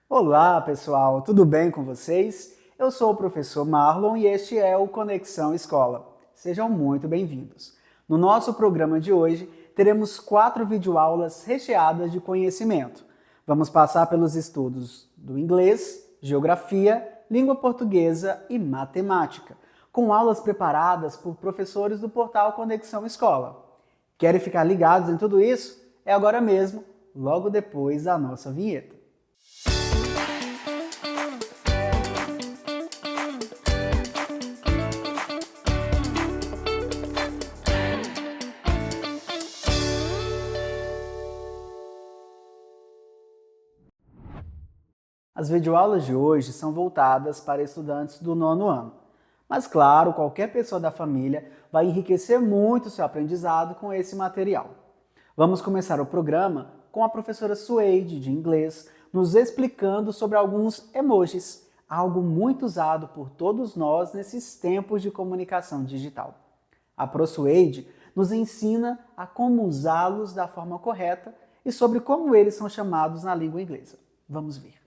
Olá, pessoal, tudo bem com vocês? Eu sou o professor Marlon e este é o Conexão Escola. Sejam muito bem-vindos. No nosso programa de hoje, teremos 4 videoaulas recheadas de conhecimento. Vamos passar pelos estudos do inglês, geografia, língua portuguesa e matemática, com aulas preparadas por professores do portal Conexão Escola. Querem ficar ligados em tudo isso? É agora mesmo, logo depois da nossa vinheta. As videoaulas de hoje são voltadas para estudantes do 9º ano. Mas claro, qualquer pessoa da família vai enriquecer muito seu aprendizado com esse material. Vamos começar o programa com a professora Suede, de inglês, nos explicando sobre alguns emojis, algo muito usado por todos nós nesses tempos de comunicação digital. A Pro Suede nos ensina a como usá-los da forma correta e sobre como eles são chamados na língua inglesa. Vamos ver.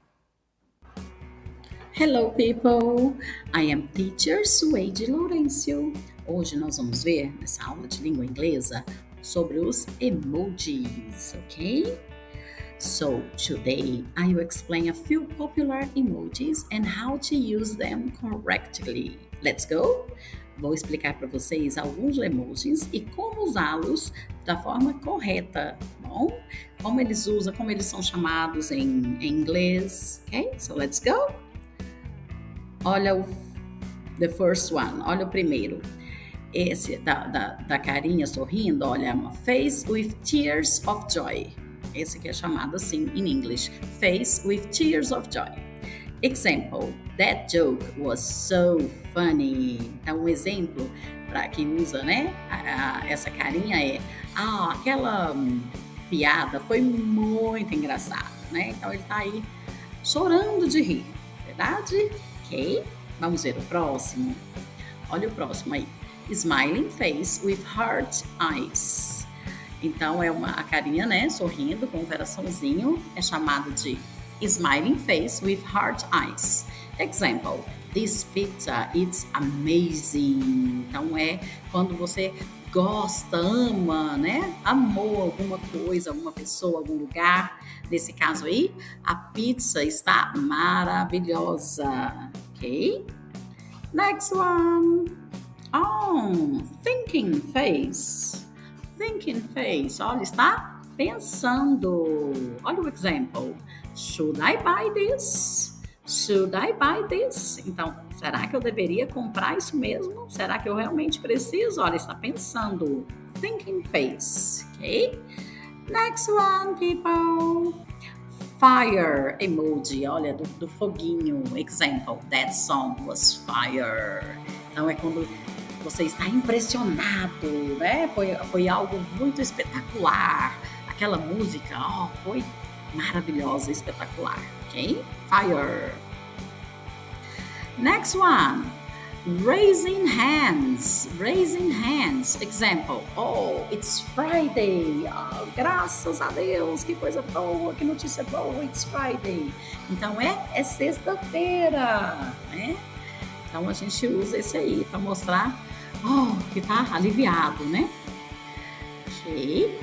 Hello, people! I am Teacher Suede Lourenço. Hoje nós vamos ver, nessa aula de língua inglesa, sobre os emojis, ok? So, today I will explain a few popular emojis and how to use them correctly. Let's go? Vou explicar para vocês alguns emojis e como usá-los da forma correta, bom? Como eles usam, como eles são chamados em inglês, ok? So, let's go! Olha the first one, olha o primeiro. Esse da carinha sorrindo, olha, uma face with tears of joy. Esse que é chamado assim em inglês, face with tears of joy. Example, that joke was so funny. Então, um exemplo para quem usa, né, essa carinha é, aquela piada foi muito engraçada, né? Então, ele tá aí chorando de rir, verdade? Ok, vamos ver o próximo. Olha o próximo aí. Smiling face with heart eyes. Então, é a carinha, né, sorrindo com um coraçãozinho. É chamado de smiling face with heart eyes. Example, this pizza is amazing. Então, é quando você gosta, ama, né? Amou alguma coisa, alguma pessoa, algum lugar. Nesse caso aí, a pizza está maravilhosa, ok? Next one. Thinking face. Thinking face, olha, está pensando. Olha o exemplo. Should I buy this? Should I buy this? Então, será que eu deveria comprar isso mesmo? Será que eu realmente preciso? Olha, está pensando. Thinking face, ok? Next one, people. Fire emoji, olha, do foguinho. Example, that song was fire. Então, é quando você está impressionado, né? Foi algo muito espetacular. Aquela música, foi maravilhosa, espetacular, ok? Fire. Next one. Raising hands. Raising hands. Example. It's Friday. Graças a Deus. Que coisa boa. Que notícia boa. It's Friday. Então, é sexta-feira, né? Então, a gente usa esse aí para mostrar que tá aliviado, né? Ok.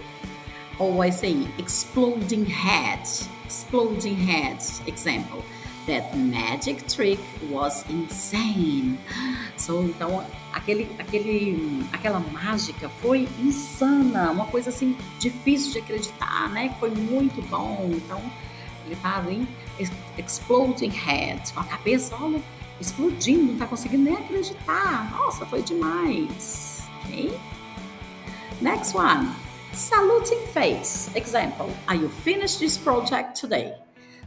Ou esse aí. Exploding head. Exploding head. Example. That magic trick was insane. Então, aquela mágica foi insana, uma coisa assim difícil de acreditar, né? Foi muito bom. Então, ele tá ali, exploding head, com a cabeça, olha, explodindo, não tá conseguindo nem acreditar. Nossa, foi demais. Ok? Next one. Saluting face. Example. Are you finished this project today?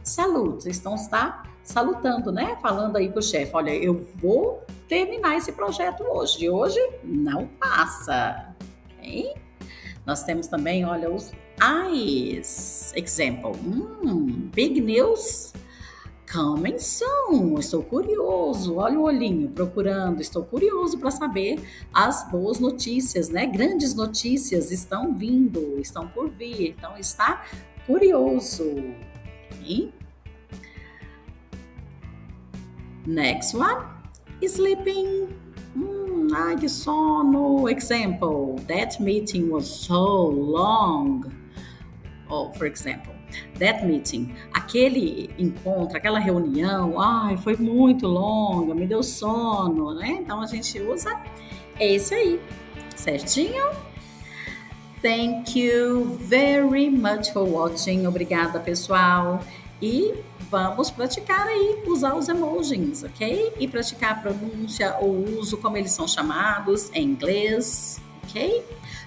Salute, então está salutando, né? Falando aí pro chefe, olha, eu vou terminar esse projeto hoje. De hoje não passa, ok? Nós temos também, olha, os eyes. Example, big news coming soon. Estou curioso, olha o olhinho procurando. Estou curioso para saber as boas notícias, né? Grandes notícias estão vindo, estão por vir. Então, está curioso. Okay? Next one, sleeping. Ai, que sono. Example, that meeting was so long. Or, for example, that meeting, aquele encontro, aquela reunião, ai, foi muito longa, me deu sono, né? Então a gente usa esse aí, certinho? Thank you very much for watching. Obrigada, pessoal. E vamos praticar aí, usar os emojis, ok? E praticar a pronúncia ou uso, como eles são chamados em inglês, ok?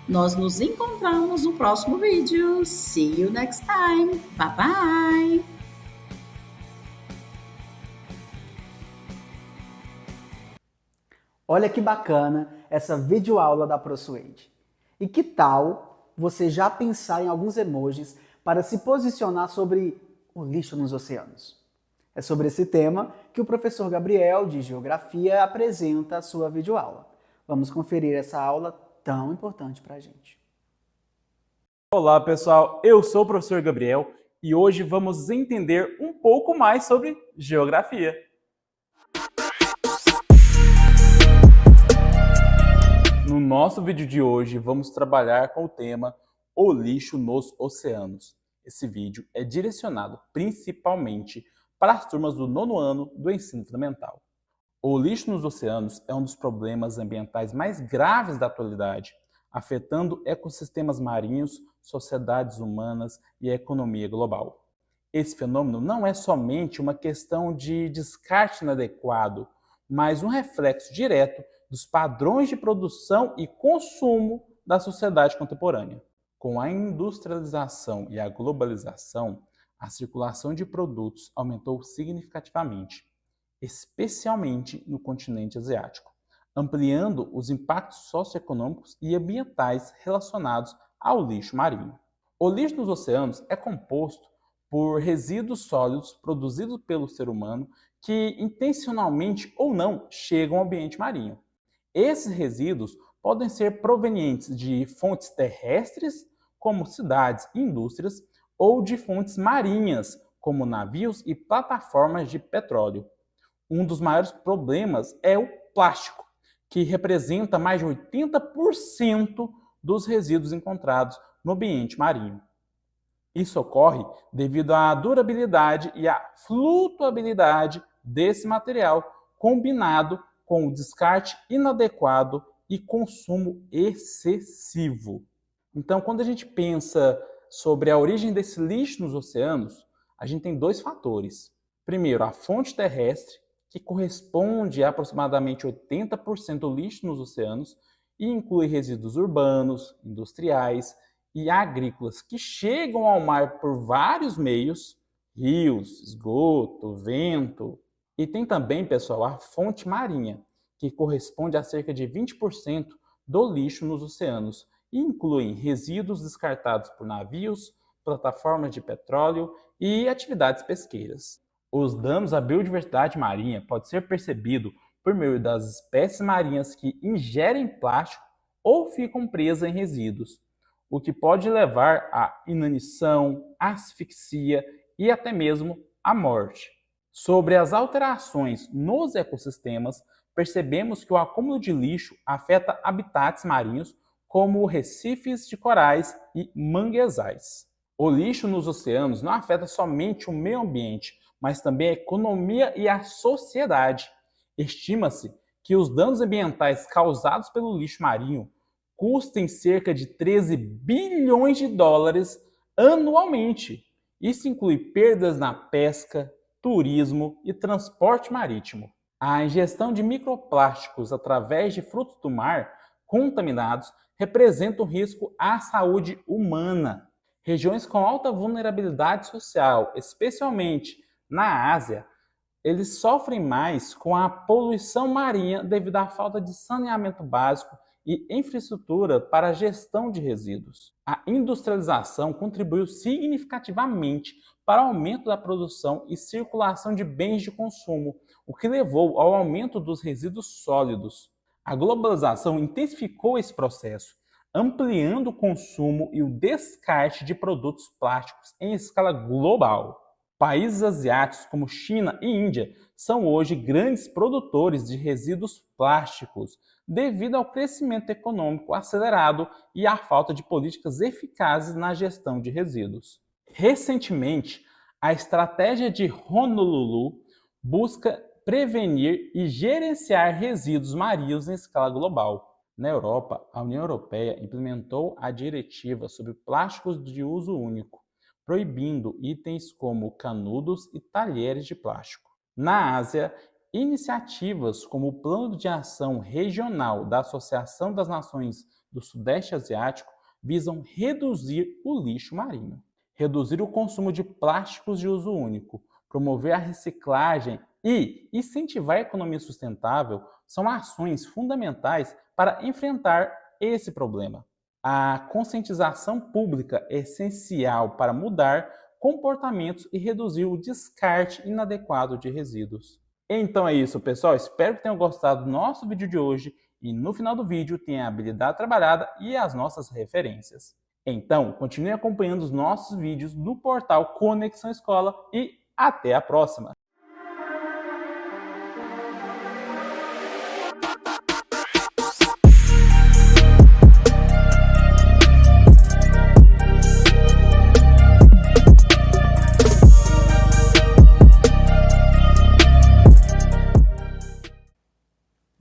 Nós nos encontramos no próximo vídeo. See you next time. Bye bye. Olha que bacana essa videoaula da ProSuede. E que tal você já pensar em alguns emojis para se posicionar sobre o lixo nos oceanos? É sobre esse tema que o professor Gabriel, de Geografia, apresenta a sua videoaula. Vamos conferir essa aula tão importante para a gente. Olá, pessoal. Eu sou o professor Gabriel e hoje vamos entender um pouco mais sobre geografia. No nosso vídeo de hoje, vamos trabalhar com o tema O lixo nos oceanos. Esse vídeo é direcionado principalmente para as turmas do 9º ano do ensino fundamental. O lixo nos oceanos é um dos problemas ambientais mais graves da atualidade, afetando ecossistemas marinhos, sociedades humanas e a economia global. Esse fenômeno não é somente uma questão de descarte inadequado, mas um reflexo direto dos padrões de produção e consumo da sociedade contemporânea. Com a industrialização e a globalização, a circulação de produtos aumentou significativamente, especialmente no continente asiático, ampliando os impactos socioeconômicos e ambientais relacionados ao lixo marinho. O lixo nos oceanos é composto por resíduos sólidos produzidos pelo ser humano que, intencionalmente ou não, chegam ao ambiente marinho. Esses resíduos podem ser provenientes de fontes terrestres, como cidades e indústrias, ou de fontes marinhas, como navios e plataformas de petróleo. Um dos maiores problemas é o plástico, que representa mais de 80% dos resíduos encontrados no ambiente marinho. Isso ocorre devido à durabilidade e à flutuabilidade desse material, combinado com o descarte inadequado e consumo excessivo. Então, quando a gente pensa sobre a origem desse lixo nos oceanos, a gente tem dois fatores. Primeiro, a fonte terrestre, que corresponde a aproximadamente 80% do lixo nos oceanos e inclui resíduos urbanos, industriais e agrícolas que chegam ao mar por vários meios, rios, esgoto, vento. E tem também, pessoal, a fonte marinha, que corresponde a cerca de 20% do lixo nos oceanos e incluem resíduos descartados por navios, plataformas de petróleo e atividades pesqueiras. Os danos à biodiversidade marinha podem ser percebidos por meio das espécies marinhas que ingerem plástico ou ficam presas em resíduos, o que pode levar à inanição, asfixia e até mesmo à morte. Sobre as alterações nos ecossistemas, percebemos que o acúmulo de lixo afeta habitats marinhos como recifes de corais e manguezais. O lixo nos oceanos não afeta somente o meio ambiente, mas também a economia e a sociedade. Estima-se que os danos ambientais causados pelo lixo marinho custem cerca de 13 bilhões de dólares anualmente. Isso inclui perdas na pesca, turismo e transporte marítimo. A ingestão de microplásticos através de frutos do mar contaminados representa um risco à saúde humana. Regiões com alta vulnerabilidade social, especialmente na Ásia, eles sofrem mais com a poluição marinha devido à falta de saneamento básico e infraestrutura para a gestão de resíduos. A industrialização contribuiu significativamente para o aumento da produção e circulação de bens de consumo, o que levou ao aumento dos resíduos sólidos. A globalização intensificou esse processo, ampliando o consumo e o descarte de produtos plásticos em escala global. Países asiáticos como China e Índia são hoje grandes produtores de resíduos plásticos devido ao crescimento econômico acelerado e à falta de políticas eficazes na gestão de resíduos. Recentemente, a estratégia de Honolulu busca prevenir e gerenciar resíduos marinhos em escala global. Na Europa, a União Europeia implementou a diretiva sobre plásticos de uso único, proibindo itens como canudos e talheres de plástico. Na Ásia, iniciativas como o Plano de Ação Regional da Associação das Nações do Sudeste Asiático visam reduzir o lixo marinho, reduzir o consumo de plásticos de uso único, promover a reciclagem e incentivar a economia sustentável são ações fundamentais para enfrentar esse problema. A conscientização pública é essencial para mudar comportamentos e reduzir o descarte inadequado de resíduos. Então é isso, pessoal. Espero que tenham gostado do nosso vídeo de hoje e no final do vídeo tem a habilidade trabalhada e as nossas referências. Então, continue acompanhando os nossos vídeos do portal Conexão Escola e até a próxima!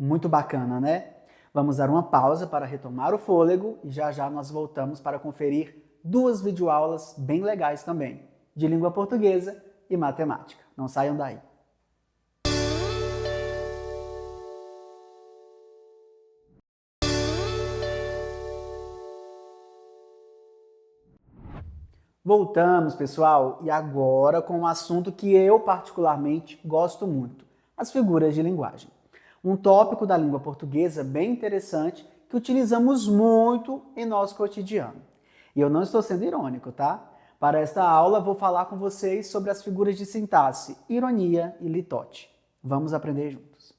Muito bacana, né? Vamos dar uma pausa para retomar o fôlego e já já nós voltamos para conferir 2 videoaulas bem legais também, de língua portuguesa e matemática. Não saiam daí. Voltamos, pessoal, e agora com um assunto que eu particularmente gosto muito, as figuras de linguagem. Um tópico da língua portuguesa bem interessante que utilizamos muito em nosso cotidiano. E eu não estou sendo irônico, tá? Para esta aula vou falar com vocês sobre as figuras de sintaxe, ironia e litote. Vamos aprender juntos.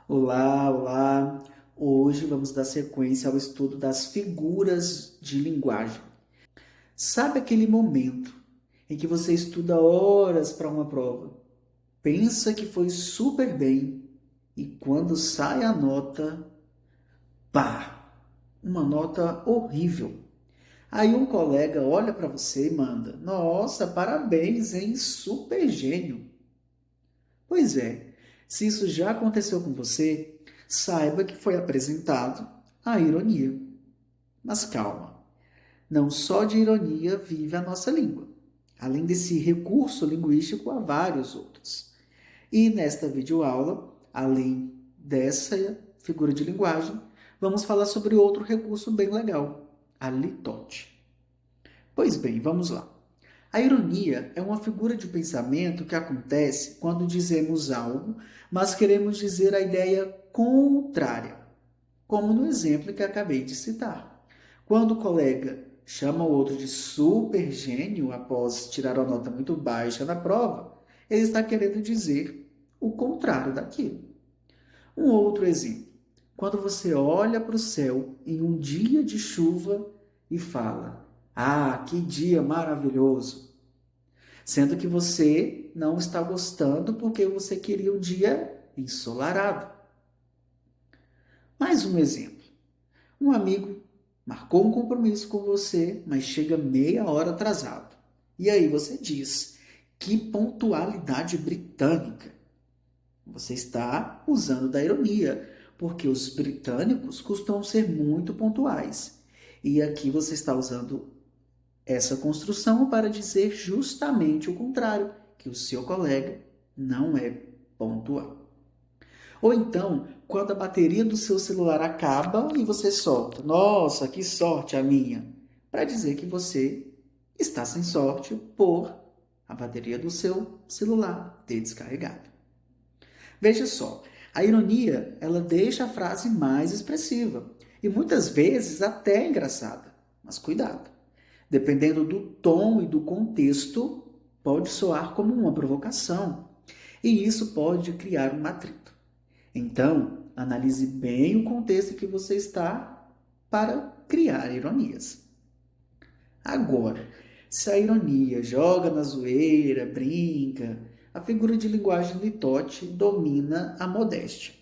Olá, olá! Hoje vamos dar sequência ao estudo das figuras de linguagem. Sabe aquele momento em que você estuda horas para uma prova, pensa que foi super bem e quando sai a nota, pá, uma nota horrível. Aí um colega olha para você e manda: nossa, parabéns, hein? Super gênio. Pois é, se isso já aconteceu com você, saiba que foi apresentado a ironia. Mas calma, não só de ironia vive a nossa língua. Além desse recurso linguístico, há vários outros. E nesta videoaula, além dessa figura de linguagem, vamos falar sobre outro recurso bem legal, a litote. Pois bem, vamos lá. A ironia é uma figura de pensamento que acontece quando dizemos algo, mas queremos dizer a ideia contrária, como no exemplo que acabei de citar. Quando o colega chama o outro de super gênio após tirar uma nota muito baixa na prova, ele está querendo dizer o contrário daquilo. Um outro exemplo. Quando você olha para o céu em um dia de chuva e fala: ah, que dia maravilhoso! Sendo que você não está gostando porque você queria um dia ensolarado. Mais um exemplo. Um amigo marcou um compromisso com você, mas chega meia hora atrasado. E aí você diz: que pontualidade britânica! Você está usando da ironia, porque os britânicos costumam ser muito pontuais. E aqui você está usando essa construção para dizer justamente o contrário, que o seu colega não é pontual. Ou então, quando a bateria do seu celular acaba e você solta: nossa, que sorte a minha! Para dizer que você está sem sorte por a bateria do seu celular ter descarregado. Veja só, a ironia, ela deixa a frase mais expressiva e muitas vezes até engraçada. Mas cuidado, dependendo do tom e do contexto, pode soar como uma provocação e isso pode criar um atrito. Então, analise bem o contexto em que você está para criar ironias. Agora, se a ironia joga na zoeira, brinca, a figura de linguagem litote domina a modéstia.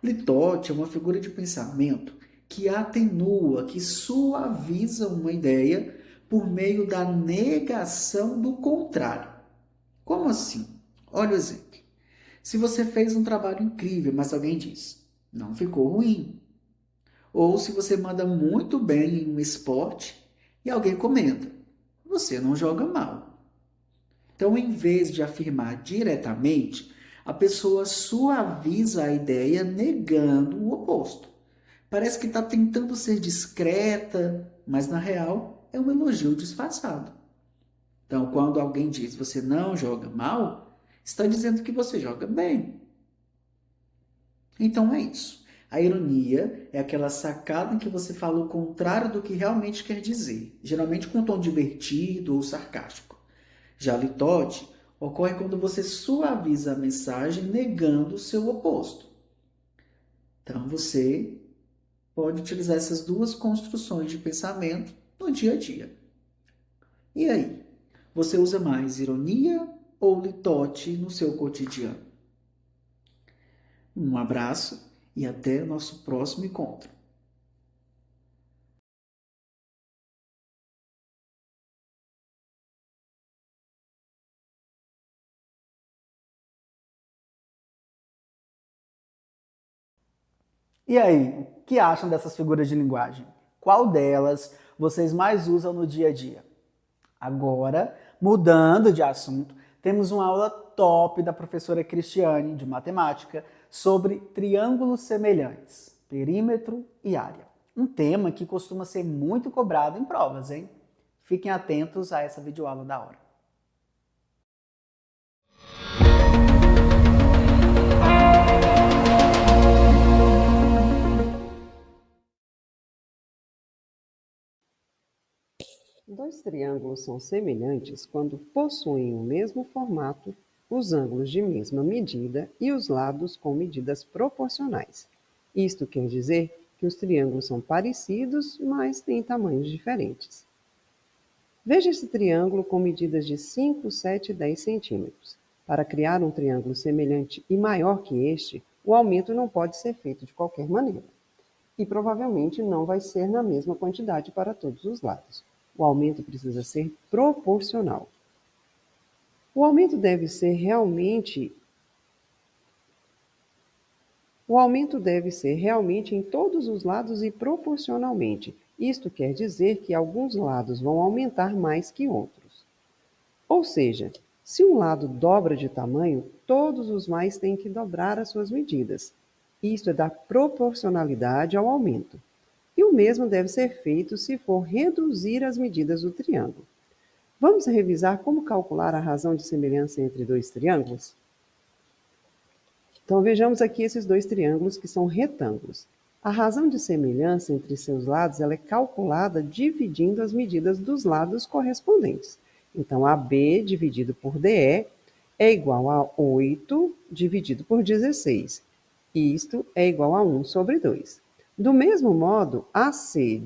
Litote é uma figura de pensamento que atenua, que suaviza uma ideia por meio da negação do contrário. Como assim? Olha o exemplo. Se você fez um trabalho incrível, mas alguém diz, não ficou ruim. Ou se você manda muito bem em um esporte e alguém comenta, você não joga mal. Então, em vez de afirmar diretamente, a pessoa suaviza a ideia negando o oposto. Parece que está tentando ser discreta, mas na real é um elogio disfarçado. Então, quando alguém diz você não joga mal, está dizendo que você joga bem. Então é isso. A ironia é aquela sacada em que você fala o contrário do que realmente quer dizer, geralmente com um tom divertido ou sarcástico. Já a litote ocorre quando você suaviza a mensagem negando o seu oposto. Então você pode utilizar essas duas construções de pensamento no dia a dia. E aí? Você usa mais ironia ou litote no seu cotidiano? Um abraço e até o nosso próximo encontro. E aí, o que acham dessas figuras de linguagem? Qual delas vocês mais usam no dia a dia? Agora, mudando de assunto, temos uma aula top da professora Cristiane, de matemática, sobre triângulos semelhantes, perímetro e área. Um tema que costuma ser muito cobrado em provas, hein? Fiquem atentos a essa videoaula da hora. Dois triângulos são semelhantes quando possuem o mesmo formato, os ângulos de mesma medida e os lados com medidas proporcionais. Isto quer dizer que os triângulos são parecidos, mas têm tamanhos diferentes. Veja esse triângulo com medidas de 5, 7 e 10 centímetros. Para criar um triângulo semelhante e maior que este, o aumento não pode ser feito de qualquer maneira. E provavelmente não vai ser na mesma quantidade para todos os lados. O aumento precisa ser proporcional. O aumento deve ser realmente em todos os lados e proporcionalmente. Isto quer dizer que alguns lados vão aumentar mais que outros. Ou seja, se um lado dobra de tamanho, todos os mais têm que dobrar as suas medidas. Isto é dar proporcionalidade ao aumento. E o mesmo deve ser feito se for reduzir as medidas do triângulo. Vamos revisar como calcular a razão de semelhança entre dois triângulos? Então vejamos aqui esses dois triângulos que são retângulos. A razão de semelhança entre seus lados ela é calculada dividindo as medidas dos lados correspondentes. Então AB dividido por DE é igual a 8 dividido por 16. Isto é igual a 1 sobre 2. Do mesmo modo, AC,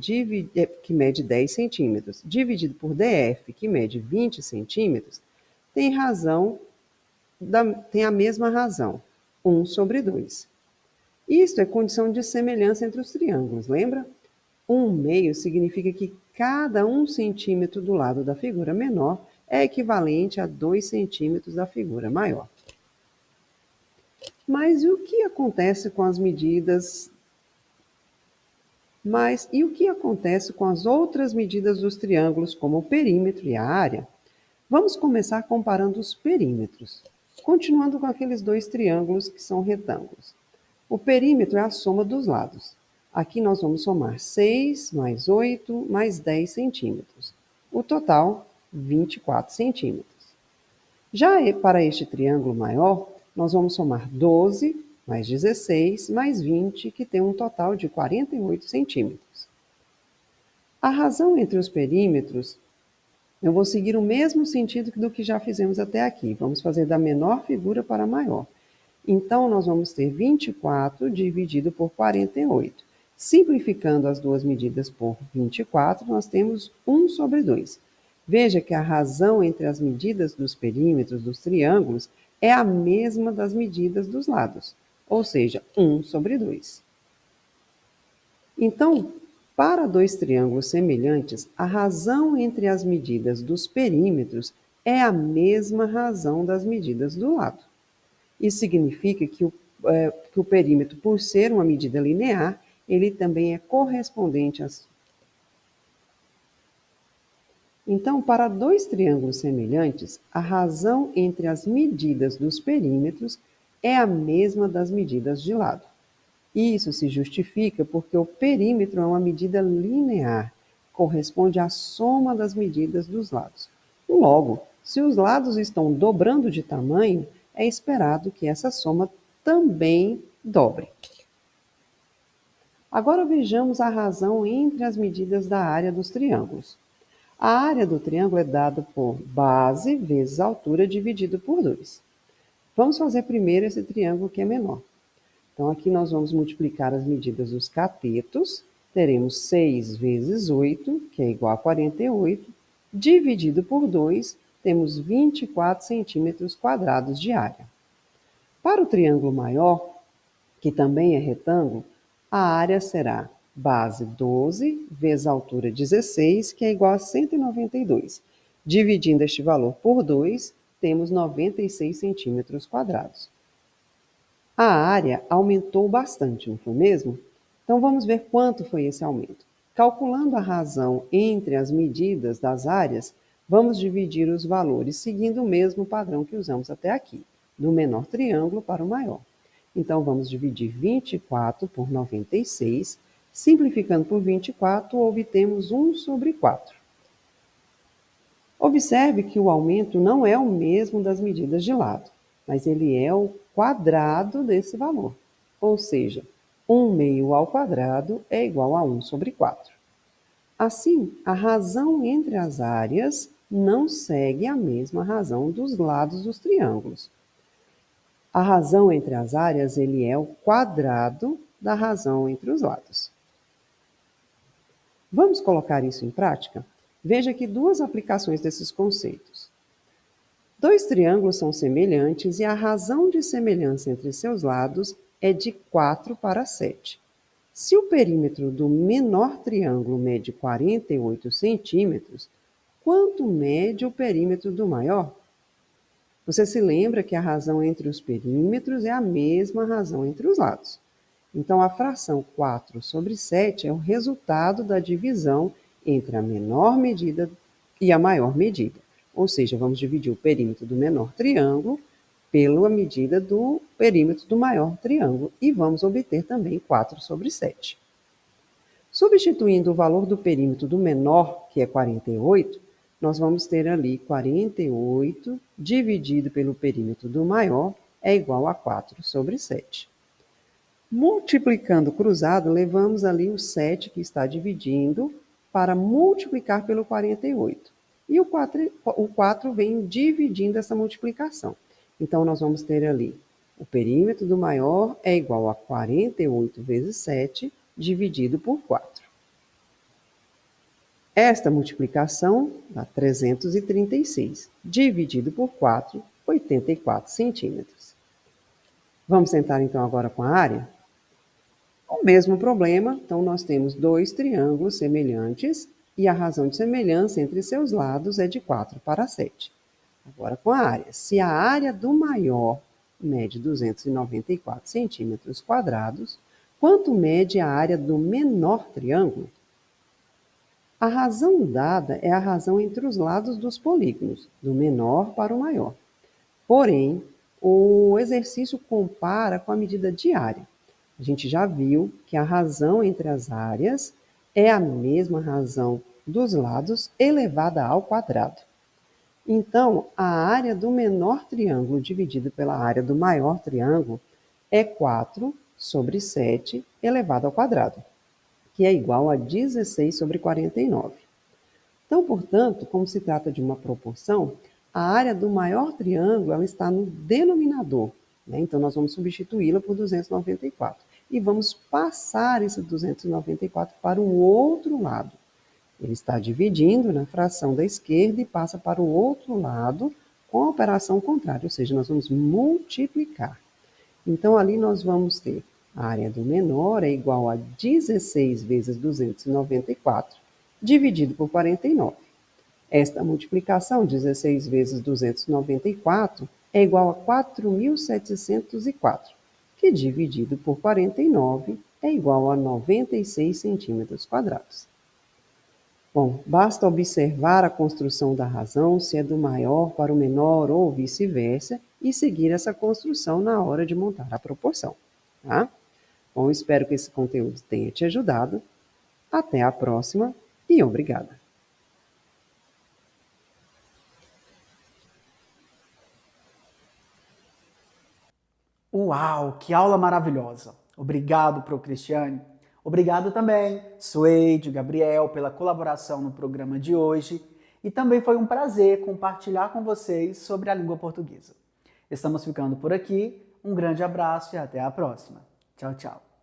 que mede 10 centímetros, dividido por DF, que mede 20 centímetros, tem a mesma razão, 1 sobre 2. Isto é condição de semelhança entre os triângulos, lembra? 1/2 significa que cada 1 centímetro do lado da figura menor é equivalente a 2 centímetros da figura maior. Mas e o que acontece com as outras medidas dos triângulos, como o perímetro e a área? Vamos começar comparando os perímetros, continuando com aqueles dois triângulos que são retângulos. O perímetro é a soma dos lados. Aqui nós vamos somar 6 mais 8 mais 10 centímetros. O total, 24 centímetros. Já para este triângulo maior, nós vamos somar 12 mais 16 mais 20, que tem um total de 48 centímetros. A razão entre os perímetros, eu vou seguir o mesmo sentido do que já fizemos até aqui. Vamos fazer da menor figura para a maior. Então, nós vamos ter 24 dividido por 48. Simplificando as duas medidas por 24, nós temos 1 sobre 2. Veja que a razão entre as medidas dos perímetros dos triângulos é a mesma das medidas dos lados, ou seja, 1 sobre 2. Então, para dois triângulos semelhantes, a razão entre as medidas dos perímetros é a mesma razão das medidas do lado. Isso significa que o perímetro, por ser uma medida linear, ele também é correspondente às. Então, para dois triângulos semelhantes, a razão entre as medidas dos perímetros é a mesma das medidas de lado. Isso se justifica porque o perímetro é uma medida linear, corresponde à soma das medidas dos lados. Logo, se os lados estão dobrando de tamanho, é esperado que essa soma também dobre. Agora vejamos a razão entre as medidas da área dos triângulos. A área do triângulo é dada por base vezes altura dividido por 2. Vamos fazer primeiro esse triângulo que é menor. Então, aqui nós vamos multiplicar as medidas dos catetos. Teremos 6 vezes 8, que é igual a 48, dividido por 2, temos 24 centímetros quadrados de área. Para o triângulo maior, que também é retângulo, a área será base 12 vezes altura 16, que é igual a 192. Dividindo este valor por 2, temos 96 centímetros quadrados. A área aumentou bastante, não foi mesmo? Então vamos ver quanto foi esse aumento. Calculando a razão entre as medidas das áreas, vamos dividir os valores seguindo o mesmo padrão que usamos até aqui, do menor triângulo para o maior. Então vamos dividir 24 por 96, simplificando por 24, obtemos 1 sobre 4. Observe que o aumento não é o mesmo das medidas de lado, mas ele é o quadrado desse valor. Ou seja, 1 meio ao quadrado é igual a 1 sobre 4. Assim, a razão entre as áreas não segue a mesma razão dos lados dos triângulos. A razão entre as áreas ele é o quadrado da razão entre os lados. Vamos colocar isso em prática? Veja aqui duas aplicações desses conceitos. Dois triângulos são semelhantes e a razão de semelhança entre seus lados é de 4 para 7. Se o perímetro do menor triângulo mede 48 centímetros, quanto mede o perímetro do maior? Você se lembra que a razão entre os perímetros é a mesma razão entre os lados. Então, a fração 4 sobre 7 é o resultado da divisão entre a menor medida e a maior medida. Ou seja, vamos dividir o perímetro do menor triângulo pela medida do perímetro do maior triângulo e vamos obter também 4 sobre 7. Substituindo o valor do perímetro do menor, que é 48, nós vamos ter ali 48 dividido pelo perímetro do maior é igual a 4 sobre 7. Multiplicando cruzado, levamos ali o 7 que está dividindo para multiplicar pelo 48. E o 4 vem dividindo essa multiplicação. Então, nós vamos ter ali o perímetro do maior é igual a 48 vezes 7 dividido por 4. Esta multiplicação dá 336, dividido por 4, 84 centímetros. Vamos tentar então agora com a área? O mesmo problema, então nós temos dois triângulos semelhantes e a razão de semelhança entre seus lados é de 4 para 7. Agora com a área. Se a área do maior mede 294 centímetros quadrados, quanto mede a área do menor triângulo? A razão dada é a razão entre os lados dos polígonos, do menor para o maior. Porém, o exercício compara com a medida de área. A gente já viu que a razão entre as áreas é a mesma razão dos lados elevada ao quadrado. Então, a área do menor triângulo dividido pela área do maior triângulo é 4 sobre 7 elevado ao quadrado, que é igual a 16 sobre 49. Então, portanto, como se trata de uma proporção, a área do maior triângulo ela está no denominador, né? Então, nós vamos substituí-la por 294. e vamos passar esse 294 para o outro lado. Ele está dividindo na fração da esquerda e passa para o outro lado com a operação contrária, ou seja, nós vamos multiplicar. Então, ali nós vamos ter a área do menor é igual a 16 vezes 294, dividido por 49. Esta multiplicação, 16 vezes 294, é igual a 4.704, que dividido por 49 é igual a 96 centímetros quadrados. Bom, basta observar a construção da razão, se é do maior para o menor ou vice-versa, e seguir essa construção na hora de montar a proporção, tá? Bom, espero que esse conteúdo tenha te ajudado. Até a próxima e obrigada! Uau, que aula maravilhosa! Obrigado, Pro Cristiane. Obrigado também, Suede, Gabriel, pela colaboração no programa de hoje. E também foi um prazer compartilhar com vocês sobre a língua portuguesa. Estamos ficando por aqui. Um grande abraço e até a próxima. Tchau, tchau.